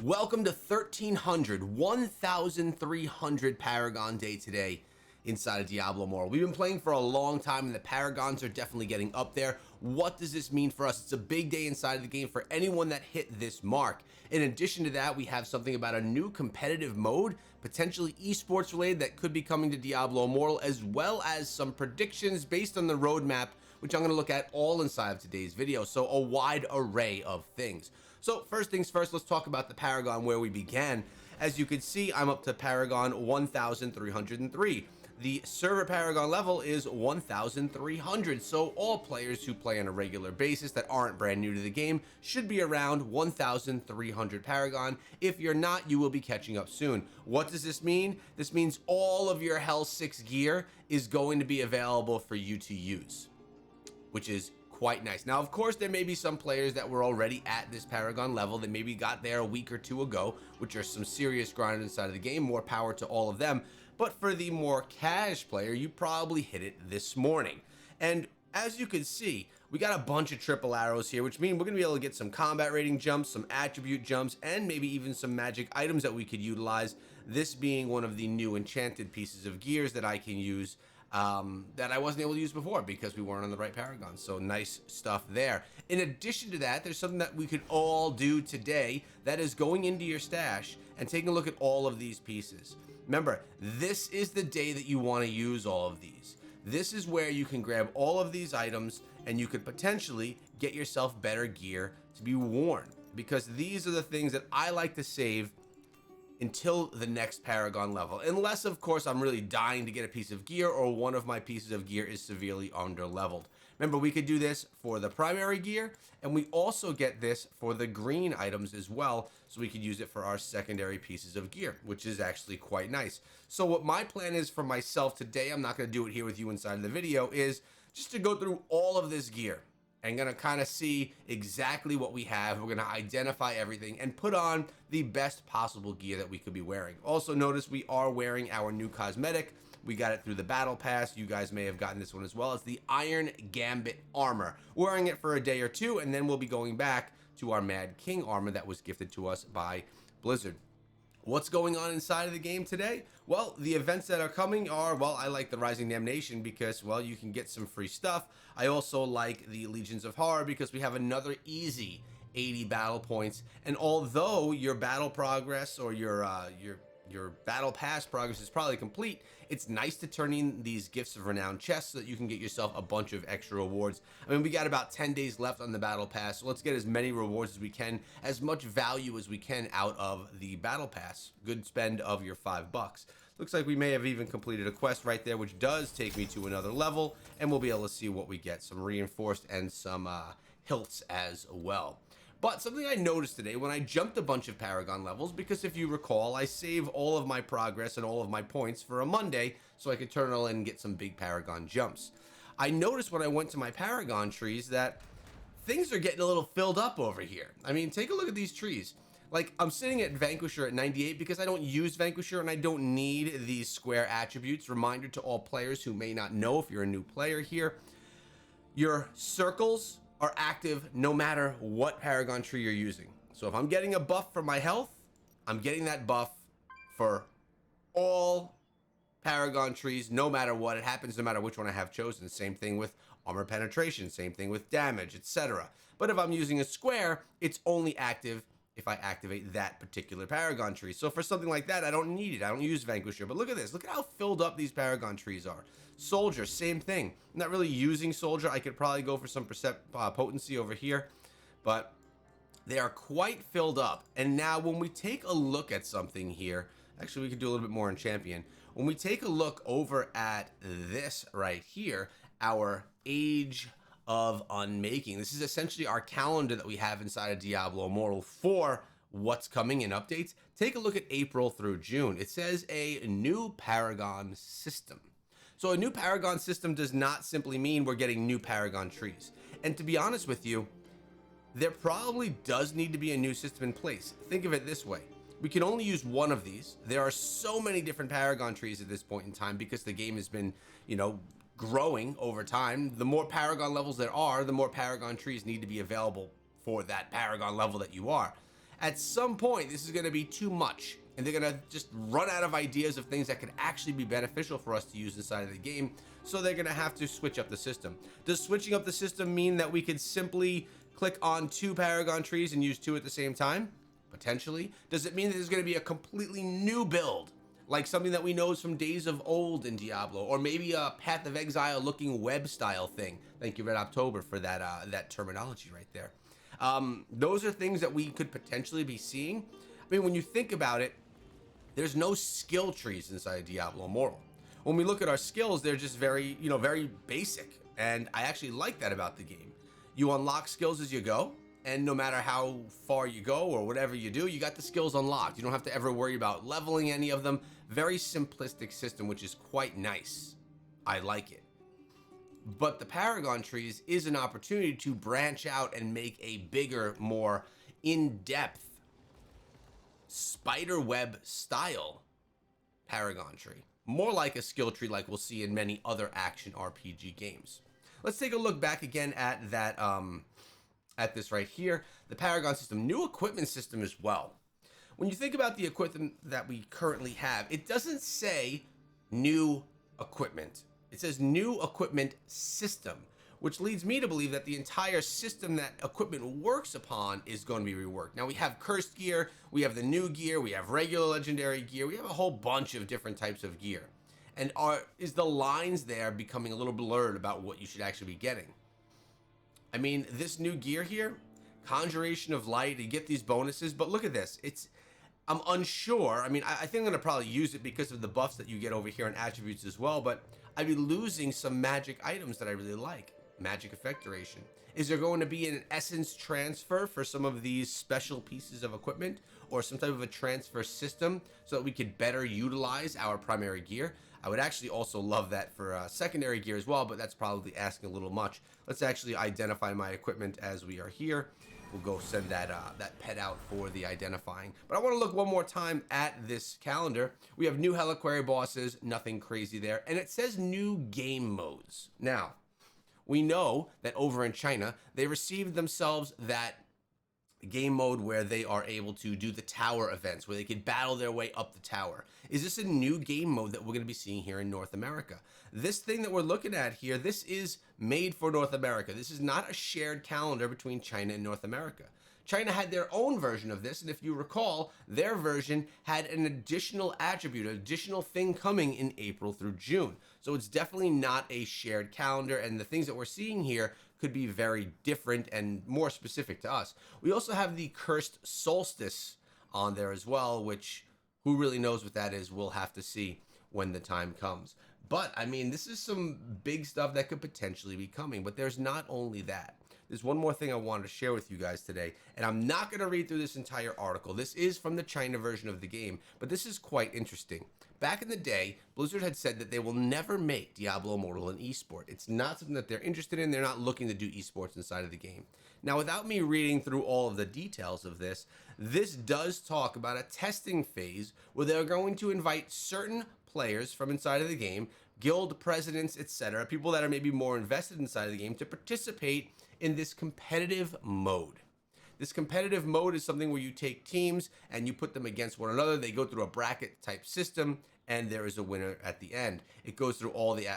Welcome to 1300 Paragon Day today inside of Diablo Immortal. We've been playing for a long time and the Paragons are definitely getting up there. What does this mean for us? It's a big day inside of the game for anyone that hit this mark. In addition to that, we have something about a new competitive mode, potentially esports related, that could be coming to Diablo Immortal, as well as some predictions based on the roadmap, which I'm going to look at all inside of today's video. So a wide array of things. So first things first, let's talk about the Paragon where we began. As you can see, I'm up to Paragon 1303. The server Paragon level is 1300, so all players who play on a regular basis that aren't brand new to the game should be around 1300 Paragon. If you're not, you will be catching up soon. What does this mean? This means all of your Hell 6 gear is going to be available for you to use, which is quite nice. Now, of course, there may be some players that were already at this Paragon level that maybe got there a week or two ago, which are some serious grinders inside of the game. More power to all of them. But for the more cash player, you probably hit it this morning. And as you can see, we got a bunch of triple arrows here, which means we're going to be able to get some combat rating jumps, some attribute jumps, and maybe even some magic items that we could utilize. This being one of the new enchanted pieces of gears that I can use that I wasn't able to use before because we weren't on the right Paragon. So nice stuff there. In addition to that, there's something that we could all do today that is going into your stash and taking a look at all of these pieces. Remember, this is the day that you want to use all of these. This is where you can grab all of these items and you could potentially get yourself better gear to be worn, because these are the things that I like to save until the next Paragon level, unless of course I'm really dying to get a piece of gear or one of my pieces of gear is severely under leveled. Remember, we could do this for the primary gear, and we also get this for the green items as well, so we could use it for our secondary pieces of gear, which is actually quite nice. So what my plan is for myself today, I'm not going to do it here with you inside of the video, is just to go through all of this gear and gonna kind of see exactly what we have. We're gonna identify everything and put on the best possible gear that we could be wearing. Also notice we are wearing our new cosmetic. We got it through the battle pass. You guys may have gotten this one as well. It's the Iron Gambit armor. Wearing it for a day or two, and then we'll be going back to our Mad King armor that was gifted to us by Blizzard. What's going on inside of the game today? Well, the events that are coming are, well, I like the Rising Damnation because, well, you can get some free stuff. I also like the Legions of Horror because we have another easy 80 battle points. And although your battle progress or your battle pass progress is probably complete, it's nice to turn in these Gifts of Renown chests so that you can get yourself a bunch of extra rewards. I mean, we got about 10 days left on the battle pass, so let's get as many rewards as we can, as much value as we can out of the battle pass. Good spend of your $5. Looks like we may have even completed a quest right there, which does take me to another level, and we'll be able to see what we get. Some reinforced and some hilts as well. But something I noticed today when I jumped a bunch of Paragon levels, because if you recall, I save all of my progress and all of my points for a Monday so I could turn it in and get some big Paragon jumps. I noticed when I went to my Paragon trees that things are getting a little filled up over here. I mean, take a look at these trees. Like, I'm sitting at Vanquisher at 98 because I don't use Vanquisher and I don't need these square attributes. Reminder to all players who may not know, if you're a new player here, your circles are active no matter what Paragon tree you're using. So if I'm getting a buff for my health, I'm getting that buff for all Paragon trees, no matter what. It happens no matter which one I have chosen. Same thing with armor penetration, same thing with damage, etc. But if I'm using a square, it's only active if I activate that particular Paragon tree. So for something like that, I don't need it. I don't use Vanquisher. But look at this. Look at how filled up these Paragon trees are. Soldier, same thing. I'm not really using Soldier. I could probably go for some potency over here. But they are quite filled up. And now when we take a look at something here, actually we could do a little bit more in Champion. When we take a look over at this right here, our Age of Unmaking. This is essentially our calendar that we have inside of Diablo Immortal for what's coming in updates. Take a look at April through June. It says a new Paragon System. So a new Paragon System does not simply mean we're getting new Paragon trees. And to be honest with you, there probably does need to be a new system in place. Think of it this way. We can only use one of these. There are so many different Paragon trees at this point in time because the game has been, you know, growing over time. The more Paragon levels there are, the more Paragon trees need to be available for that Paragon level that you are. At some point, this is going to be too much, and they're going to just run out of ideas of things that could actually be beneficial for us to use inside of the game, so they're going to have to switch up the system. Does switching up the system mean that we could simply click on 2 Paragon trees and use 2 at the same time? Potentially. Does it mean that there's going to be a completely new build, like something that we know is from days of old in Diablo, or maybe a Path of Exile looking web style thing? Thank you, Red October, for that that terminology right there. Those are things that we could potentially be seeing. I mean, when you think about it, there's no skill trees inside Diablo Immortal. When we look at our skills, they're just very, very basic. And I actually like that about the game. You unlock skills as you go, and no matter how far you go or whatever you do, you got the skills unlocked. You don't have to ever worry about leveling any of them. Very simplistic system, which is quite nice. I like it. But the Paragon trees is an opportunity to branch out and make a bigger, more in-depth spider web style Paragon tree. More like a skill tree like we'll see in many other action RPG games. Let's take a look back again at that, at this right here, the Paragon system, new equipment system as well. When you think about the equipment that we currently have, it doesn't say new equipment. It says new equipment system, which leads me to believe that the entire system that equipment works upon is going to be reworked. Now we have cursed gear, we have the new gear, we have regular legendary gear, we have a whole bunch of different types of gear. And is the lines there becoming a little blurred about what you should actually be getting? I mean, this new gear here, Conjuration of Light, you get these bonuses, but look at this. I'm unsure. I mean, I think I'm going to probably use it because of the buffs that you get over here and attributes as well, but I'd be losing some magic items that I really like. Magic effect duration. Is there going to be an essence transfer for some of these special pieces of equipment, or some type of a transfer system so that we could better utilize our primary gear? I would actually also love that for secondary gear as well, but that's probably asking a little much. Let's actually identify my equipment as we are here. We'll go send that that pet out for the identifying. But I want to look one more time at this calendar. We have new Heliquary bosses, nothing crazy there. And it says new game modes. Now, we know that over in China, they received themselves that game mode where they are able to do the tower events, where they can battle their way up the tower. Is this a new game mode that we're going to be seeing here in North America? This thing that we're looking at here, this is made for North America. This is not a shared calendar between China and North America. China had their own version of this, and if you recall, their version had an additional attribute, an additional thing coming in April through June. So it's definitely not a shared calendar, and the things that we're seeing here could be very different and more specific to us. We also have the Cursed Solstice on there as well, which who really knows what that is? We'll have to see when the time comes. But, I mean, this is some big stuff that could potentially be coming, but there's not only that. There's one more thing I wanted to share with you guys today, and I'm not going to read through this entire article. This is from the China version of the game, but this is quite interesting. Back in the day, Blizzard had said that they will never make Diablo Immortal an esport. It's not something that they're interested in. They're not looking to do esports inside of the game. Now, without me reading through all of the details of this, this does talk about a testing phase where they're going to invite certain players from inside of the game, guild presidents, etc., people that are maybe more invested inside of the game, to participate in this competitive mode. This competitive mode is something where you take teams and you put them against one another. They go through a bracket type system, and there is a winner at the end. It goes through all the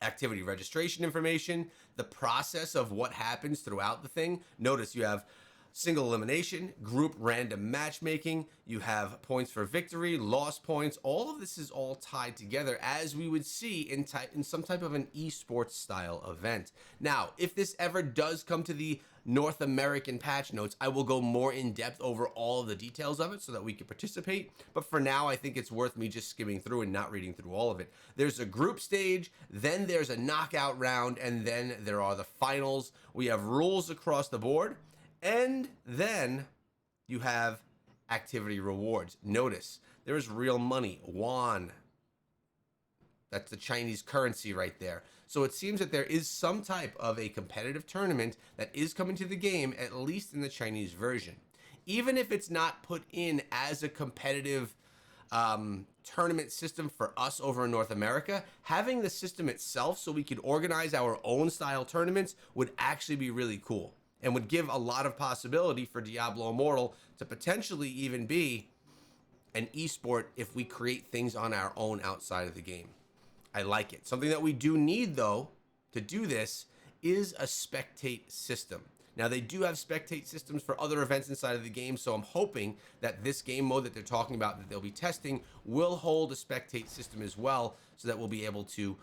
activity registration information, the process of what happens throughout the thing. Notice you have single elimination, group random matchmaking, you have points for victory, loss points. All of this is all tied together, as we would see in some type of an esports style event. Now, if this ever does come to the North American patch notes, I will go more in depth over all of the details of it so that we can participate. But for now, I think it's worth me just skimming through and not reading through all of it. There's a group stage, then there's a knockout round, and then there are the finals. We have rules across the board. And then you have activity rewards. Notice there is real money, yuan. That's the Chinese currency right there. So it seems that there is some type of a competitive tournament that is coming to the game, at least in the Chinese version. Even if it's not put in as a competitive tournament system for us over in North America, having the system itself so we could organize our own style tournaments would actually be really cool. and would give a lot of possibility for Diablo Immortal to potentially even be an esport if we create things on our own outside of the game. I like it. Something that we do need, though, to do this is a spectate system. Now, they do have spectate systems for other events inside of the game, so I'm hoping that this game mode that they're talking about that they'll be testing will hold a spectate system as well, so that we'll be able to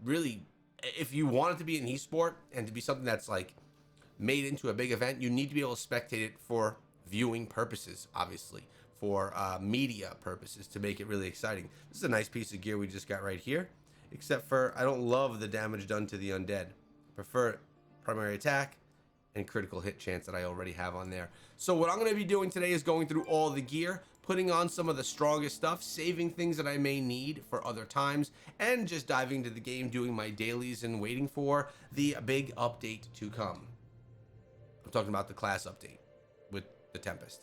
really, if you want it to be an esport and to be something that's like made into a big event, you need to be able to spectate it for viewing purposes, obviously, for media purposes, to make it really exciting. This is a nice piece of gear we just got right here, except for I don't love the damage done to the undead. Prefer primary attack and critical hit chance that I already have on there. So what I'm going to be doing today is going through all the gear, putting on some of the strongest stuff, saving things that I may need for other times, and just diving into the game, doing my dailies and waiting for the big update to come. I'm talking about the class update with the Tempest.